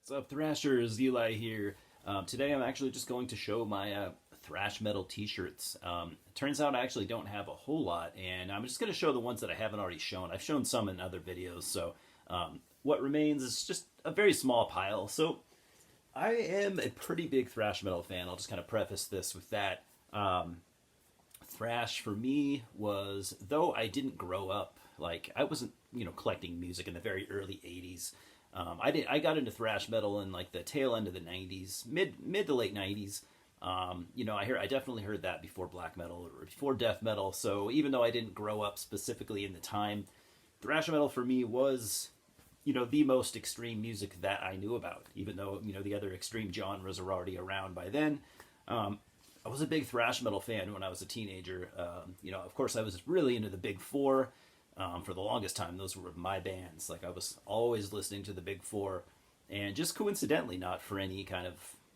What's up, Thrashers? Eli here. Today I'm actually just going to show my thrash metal t-shirts. It turns out I actually don't have a whole lot, and I'm just going to show the ones that I haven't already shown. I've shown some in other videos, so what remains is just a very small pile. So I am a pretty big thrash metal fan. I'll just kind of preface this with that. Thrash for me was, though I didn't grow up, like I wasn't, collecting music in the very early 80s. I got into thrash metal in like the tail end of the 90s, mid to late 90s. I definitely heard that before black metal or before death metal. So even though I didn't grow up specifically in the time, thrash metal for me was, the most extreme music that I knew about. Even though the other extreme genres are already around by then. I was a big thrash metal fan when I was a teenager. Of course, I was really into the big four. For the longest time, those were my bands. Like I was always listening to the big four, and just coincidentally, not for any kind of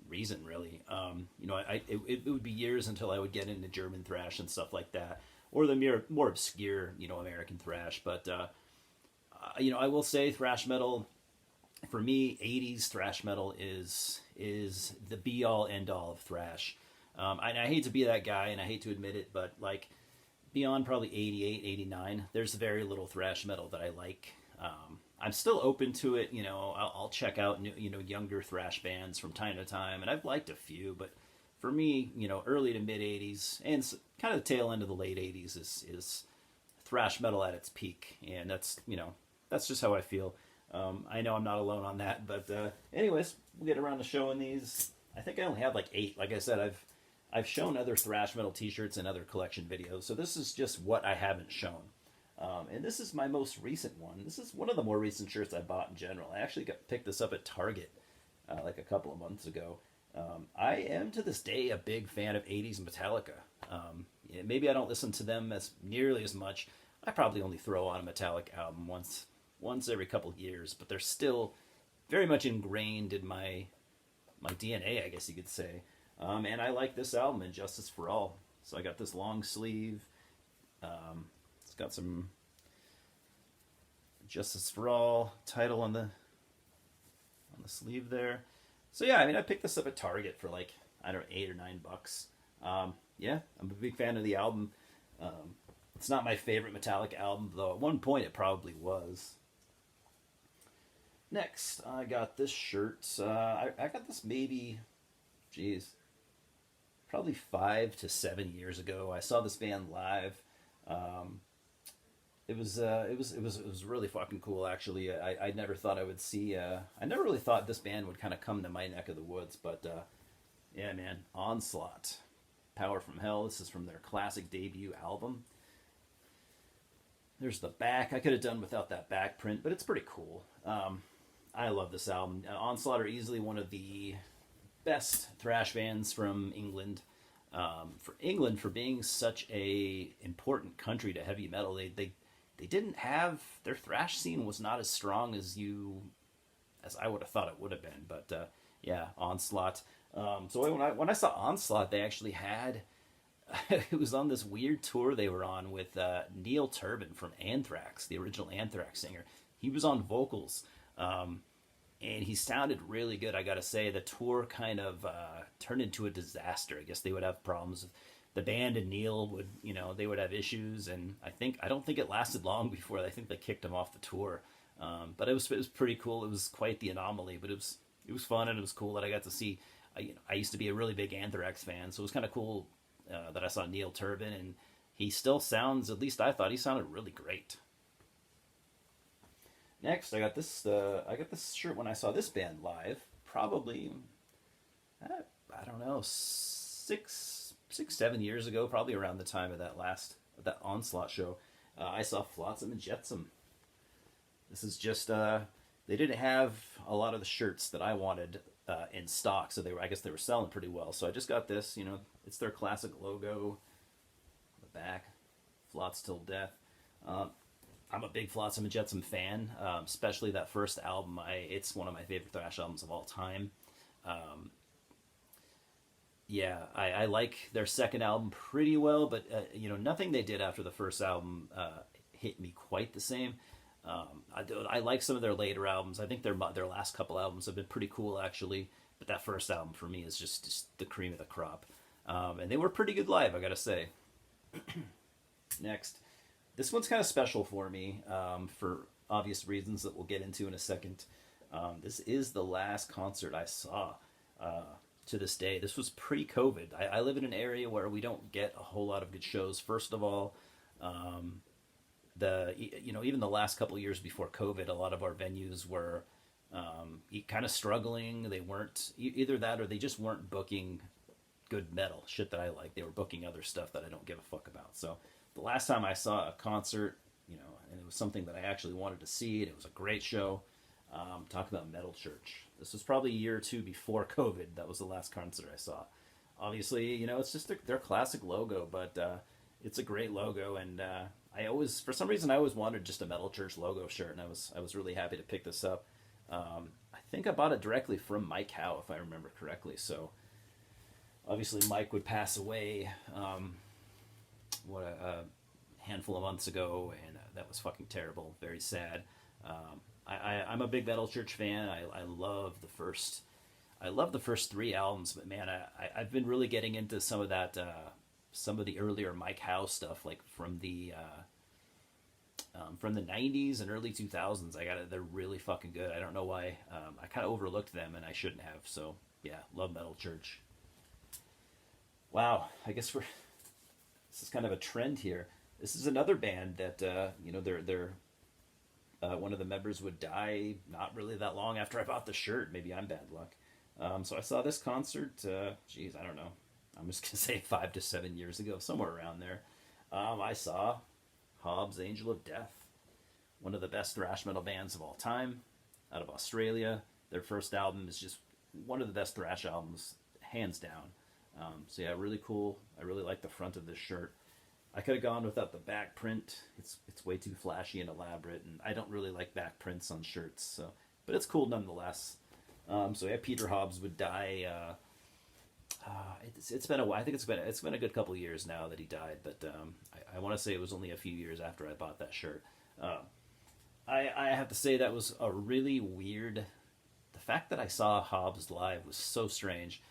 reason really. It would be years until I would get into German thrash and stuff like that, or the more obscure, American thrash. But I will say thrash metal, for me, '80s thrash metal is the be all end all of thrash. I hate to be that guy, and I hate to admit it, but like beyond probably 88, 89, there's very little thrash metal that I like. I'm still open to it. I'll check out new, younger thrash bands from time to time, and I've liked a few. But for me, early to mid 80s and kind of the tail end of the late 80s is thrash metal at its peak, and that's just how I feel. I know I'm not alone on that, but anyways, we'll get around to showing these. I think I only have like 8. Like I said, I've shown other thrash metal t-shirts and other collection videos, so this is just what I haven't shown. And this is my most recent one. This is one of the more recent shirts I bought in general. I actually picked this up at Target like a couple of months ago. I am to this day a big fan of 80s Metallica. Maybe I don't listen to them as nearly as much. I probably only throw on a Metallica album once every couple of years, but they're still very much ingrained in my DNA, I guess you could say. And I like this album, Injustice for All. So I got this long sleeve. It's got some Justice for All title on the sleeve there. So yeah, I picked this up at Target for like, I don't know, $8 or $9. Yeah, I'm a big fan of the album. It's not my favorite Metallica album, though at one point it probably was. Next, I got this shirt. I got this maybe, geez, probably 5 to 7 years ago. I saw this band live. It was really fucking cool. Actually, I never thought I would see. I never really thought this band would kind of come to my neck of the woods. But yeah, man, Onslaught, Power from Hell. This is from their classic debut album. There's the back. I could have done without that back print, but it's pretty cool. I love this album. Onslaught are easily one of the best thrash bands from England. For England, for being such a important country to heavy metal, they didn't have, their thrash scene was not as strong as I would have thought it would have been. But yeah, Onslaught. So when I saw Onslaught, they actually had it was on this weird tour they were on with Neil Turbin from Anthrax, the original Anthrax singer. He was on vocals. And he sounded really good, I gotta say. The tour kind of turned into a disaster. I guess they would have problems. The band and Neil would, they would have issues, and I don't think it lasted long before I think they kicked him off the tour. But it was pretty cool. It was quite the anomaly, but it was fun, and it was cool that I got to see. I used to be a really big Anthrax fan, so it was kind of cool that I saw Neil Turbin, and he still sounds. At least I thought he sounded really great. Next, I got this shirt when I saw this band live. Probably, I don't know, 7 years ago. Probably around the time of that Onslaught show. I saw Flotsam and Jetsam. This is just they didn't have a lot of the shirts that I wanted in stock, so I guess they were selling pretty well. So I just got this. It's their classic logo. The back, Flots till death. I'm a big Flotsam and Jetsam fan, especially that first album. It's one of my favorite thrash albums of all time. I like their second album pretty well, but nothing they did after the first album hit me quite the same. I like some of their later albums. I think their last couple albums have been pretty cool actually, but that first album for me is just the cream of the crop. And they were pretty good live, I gotta say. Next, this one's kind of special for me for obvious reasons that we'll get into in a second. This is the last concert I saw to this day. This was pre-COVID. I live in an area where we don't get a whole lot of good shows. First of all, even the last couple of years before COVID, a lot of our venues were kind of struggling. They weren't either that or they just weren't booking good metal shit that I like. They were booking other stuff that I don't give a fuck about. So the last time I saw a concert, and it was something that I actually wanted to see, and it was a great show. Talk about Metal Church. This was probably a year or two before COVID. That was the last concert I saw. Obviously, it's just their classic logo, but it's a great logo, and for some reason, I always wanted just a Metal Church logo shirt, and I was really happy to pick this up. I think I bought it directly from Mike Howe, if I remember correctly. So, obviously, Mike would pass away a handful of months ago, and that was fucking terrible, very sad. I'm a big Metal Church fan. I love the first three albums, but man, I've been really getting into some of that, some of the earlier Mike Howe stuff, like from the 90s and early 2000s. They're really fucking good. I don't know why. I kind of overlooked them, and I shouldn't have. So yeah, love Metal Church. Wow, I guess this is kind of a trend here. This is another band that they're one of the members would die not really that long after I bought the shirt. Maybe I'm bad luck. So I saw this concert, I don't know. I'm just going to say 5 to 7 years ago, somewhere around there. I saw Hobbs, Angel of Death, one of the best thrash metal bands of all time, out of Australia. Their first album is just one of the best thrash albums, hands down. So yeah, really cool. I really like the front of this shirt. I could have gone without the back print. It's way too flashy and elaborate, and I don't really like back prints on shirts. So, but it's cool nonetheless. So yeah, Peter Hobbs would die. It's been a while. I think it's been a good couple of years now that he died. But I want to say it was only a few years after I bought that shirt. I have to say that was a really weird. The fact that I saw Hobbs live was so strange.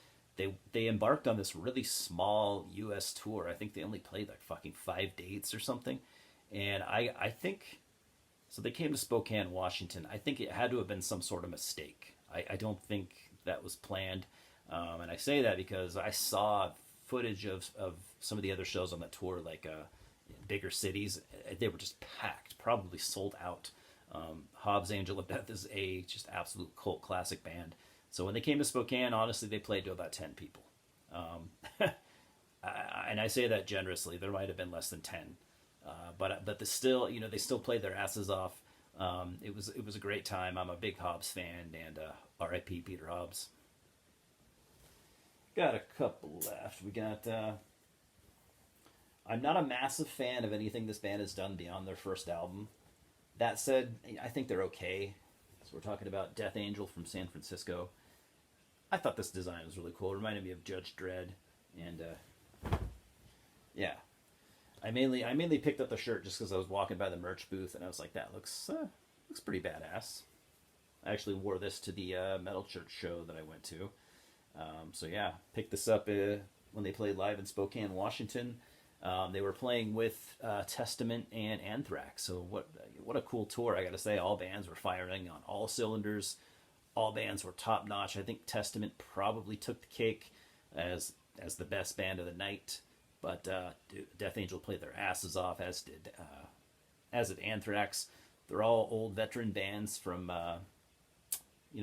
They embarked on this really small U.S. tour. I think they only played like fucking 5 dates or something. And I think, so they came to Spokane, Washington. I think it had to have been some sort of mistake. I don't think that was planned. And I say that because I saw footage of some of the other shows on that tour, like bigger cities. They were just packed, probably sold out. Hobbs, Angel of Death is a just absolute cult classic band. So when they came to Spokane, honestly, they played to about 10 people. And I say that generously. There might have been less than 10. But they still played their asses off. It was a great time. I'm a big Hobbs fan, and R.I.P. Peter Hobbs. Got a couple left. We got... I'm not a massive fan of anything this band has done beyond their first album. That said, I think they're okay. So we're talking about Death Angel from San Francisco. I thought this design was really cool. It reminded me of Judge Dredd. And, yeah. I mainly picked up the shirt just because I was walking by the merch booth, and I was like, that looks pretty badass. I actually wore this to the Metal Church show that I went to. So, yeah, picked this up when they played live in Spokane, Washington. They were playing with Testament and Anthrax. So what a cool tour, I gotta say. All bands were firing on all cylinders. All bands were top notch. I think Testament probably took the cake as the best band of the night. But Death Angel played their asses off, as did Anthrax. They're all old veteran bands from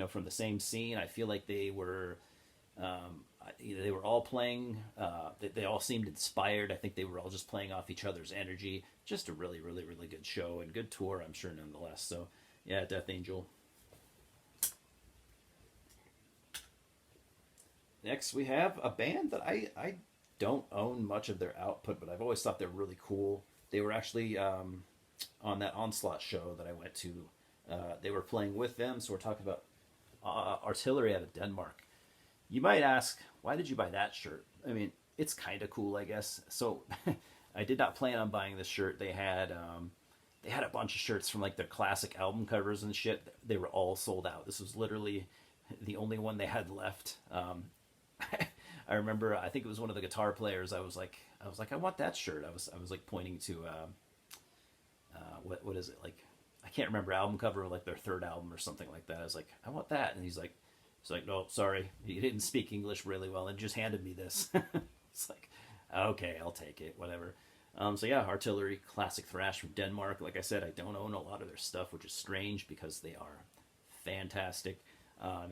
from the same scene. I feel like they were all playing. They all seemed inspired. I think they were all just playing off each other's energy. Just a really, really, really good show and good tour, I'm sure, nonetheless. So, yeah, Death Angel. Next, we have a band that I don't own much of their output, but I've always thought they're really cool. They were actually on that Onslaught show that I went to. They were playing with them, so we're talking about Artillery out of Denmark. You might ask, why did you buy that shirt? I mean, it's kind of cool, I guess. So I did not plan on buying this shirt. They had they had a bunch of shirts from like their classic album covers and shit. They were all sold out. This was literally the only one they had left. I remember, I think it was one of the guitar players. I was like, I want that shirt. I was like pointing to, what is it? Like, I can't remember, album cover of like their third album or something like that. I was like, I want that. And he's like, no, sorry, he didn't speak English really well and just handed me this. It's like, okay, I'll take it, whatever. So yeah, Artillery, classic thrash from Denmark. Like I said, I don't own a lot of their stuff, which is strange because they are fantastic.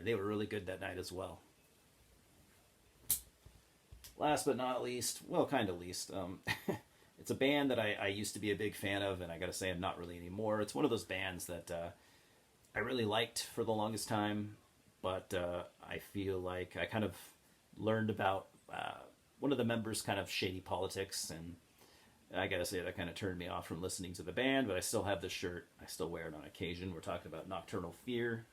They were really good that night as well. Last but not least, well, kind of least, it's a band that I used to be a big fan of, and I gotta say I'm not really anymore. It's one of those bands that I really liked for the longest time, but I feel like I kind of learned about one of the members' kind of shady politics, and I gotta say that kind of turned me off from listening to the band, but I still have this shirt. I still wear it on occasion. We're talking about Nocturnal Fear.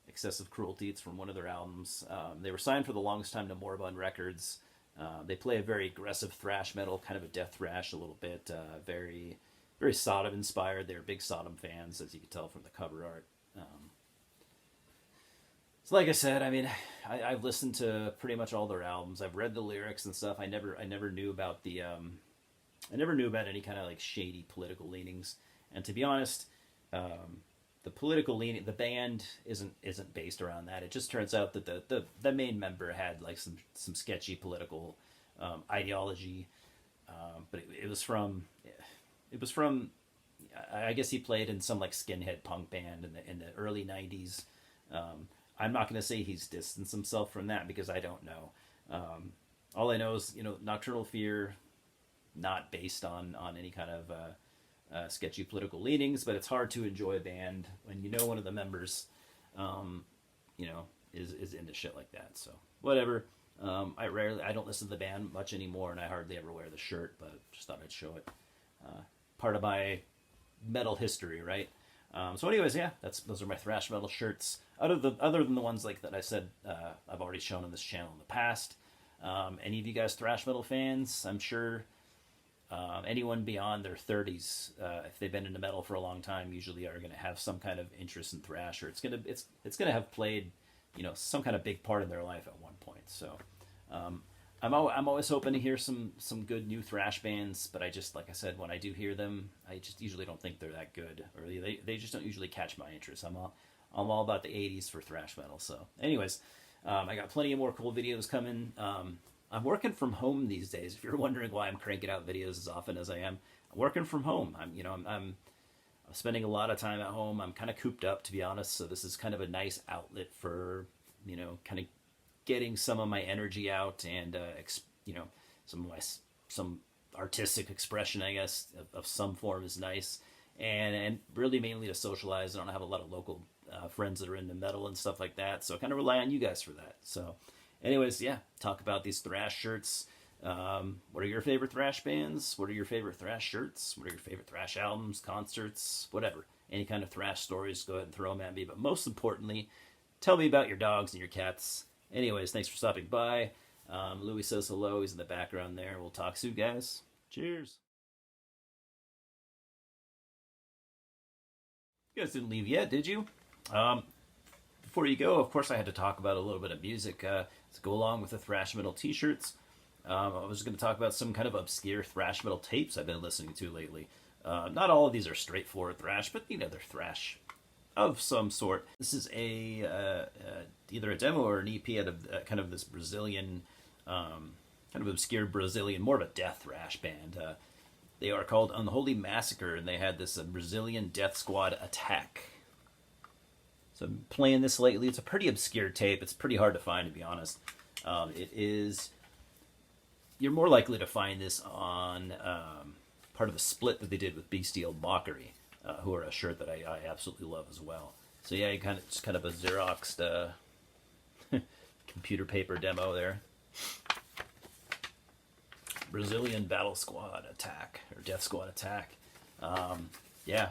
Excessive Cruelty. It's from one of their albums. They were signed for the longest time to Moribund Records. They play a very aggressive thrash metal, kind of a death thrash a little bit. Very, very Sodom inspired. They're big Sodom fans, as you can tell from the cover art. So like I said, I mean, I've listened to pretty much all their albums. I've read the lyrics and stuff. I never knew about the I never knew about any kind of like shady political leanings. And to be honest, the political leaning, the band isn't based around that. It just turns out that the main member had like some sketchy political ideology, but it was from I guess he played in some like skinhead punk band in the early '90s. I'm not going to say he's distanced himself from that because I don't know. All I know is, Nocturnal Fear, not based on any kind of sketchy political leanings, but it's hard to enjoy a band when one of the members, is into shit like that. So whatever. I don't listen to the band much anymore, and I hardly ever wear the shirt, but just thought I'd show it. Part of my metal history, right? So anyways, yeah, those are my thrash metal shirts. Other than the ones like that I said I've already shown on this channel in the past. Any of you guys thrash metal fans? I'm sure anyone beyond their 30s, if they've been into metal for a long time, usually are going to have some kind of interest in thrash, or it's gonna have played some kind of big part in their life at one point. So I'm always hoping to hear some good new thrash bands, but I just, like I said, when I do hear them, I just usually don't think they're that good, or they just don't usually catch my interest. I'm all about the 80s for thrash metal. So anyways, I got plenty of more cool videos coming. I'm working from home these days. If you're wondering why I'm cranking out videos as often as I am, I'm working from home. I'm spending a lot of time at home. I'm kind of cooped up, to be honest. So this is kind of a nice outlet for, kind of getting some of my energy out and, some artistic expression, I guess, of some form is nice. And really mainly to socialize. I don't have a lot of local friends that are into metal and stuff like that. So I kind of rely on you guys for that. So anyways, yeah, talk about these thrash shirts. What are your favorite thrash bands? What are your favorite thrash shirts? What are your favorite thrash albums, concerts, whatever? Any kind of thrash stories, go ahead and throw them at me. But most importantly, tell me about your dogs and your cats. Anyways, thanks for stopping by. Louis says hello. He's in the background there. We'll talk soon, guys. Cheers. You guys didn't leave yet, did you? Before you go, of course, I had to talk about a little bit of music to go along with the thrash metal t-shirts. I was going to talk about some kind of obscure thrash metal tapes I've been listening to lately. Not all of these are straightforward thrash, but they're thrash of some sort. This is either a demo or an EP out of kind of this Brazilian, kind of obscure Brazilian, more of a death thrash band. They are called Unholy Massacre, and they had this Brazilian Deathsquad Attack. So I'm playing this lately. It's a pretty obscure tape. It's pretty hard to find, to be honest. It is... You're more likely to find this on part of the split that they did with Bestial Mockery, who are a shirt that I absolutely love as well. So yeah, it's kind of a Xeroxed computer paper demo there. Brazilian Battle Squad Attack, or Death Squad Attack. Yeah,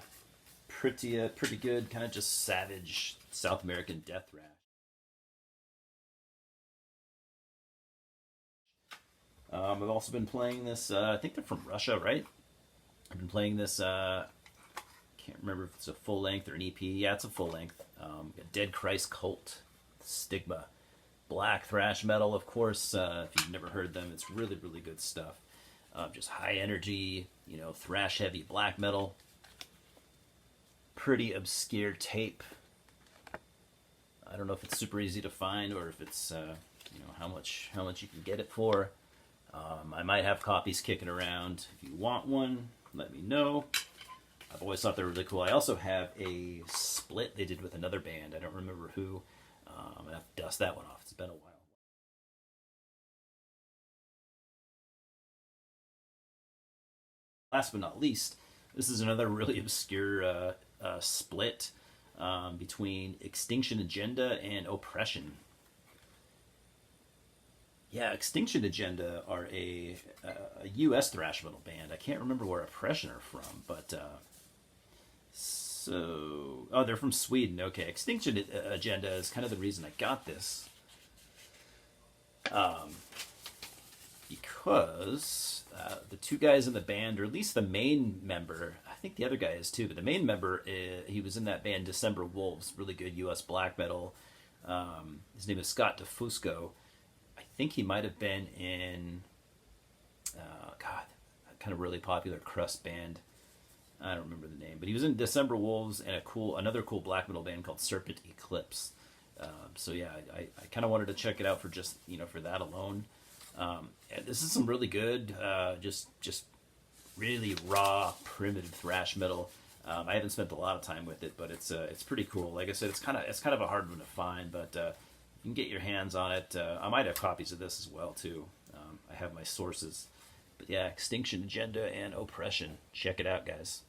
pretty good, kind of just savage South American death thrash. I've also been playing this, I think they're from Russia, right? I've been playing this remember if it's a full length or an EP. Yeah, it's a full length. Dead Christ Cult, Stigma, black thrash metal, of course. If you've never heard them, it's really, really good stuff. Just high energy, thrash heavy black metal. Pretty obscure tape. I don't know if it's super easy to find or if it's how much you can get it for. I might have copies kicking around. If you want one, let me know. I've always thought they were really cool. I also have a split they did with another band. I don't remember who. I'm gonna have to dust that one off. It's been a while. Last but not least, this is another really obscure split between Extinction Agenda and Oppression. Yeah, Extinction Agenda are a U.S. thrash metal band. I can't remember where Oppression are from, but they're from Sweden. Okay, Extinction Agenda is kind of the reason I got this, because the two guys in the band, or at least the main member, I think the other guy is too, but the main member, he was in that band December Wolves, really good U.S. black metal. His name is Scott DeFusco. I think he might have been in, a kind of really popular crust band. I don't remember the name, but he was in December Wolves and another cool black metal band called Serpent Eclipse. So yeah, I kind of wanted to check it out for just for that alone. And this is some really good, just really raw, primitive thrash metal. I haven't spent a lot of time with it, but it's pretty cool. Like I said, it's kind of a hard one to find, but you can get your hands on it. I might have copies of this as well too. I have my sources, but yeah, Extinction Agenda and Oppression. Check it out, guys.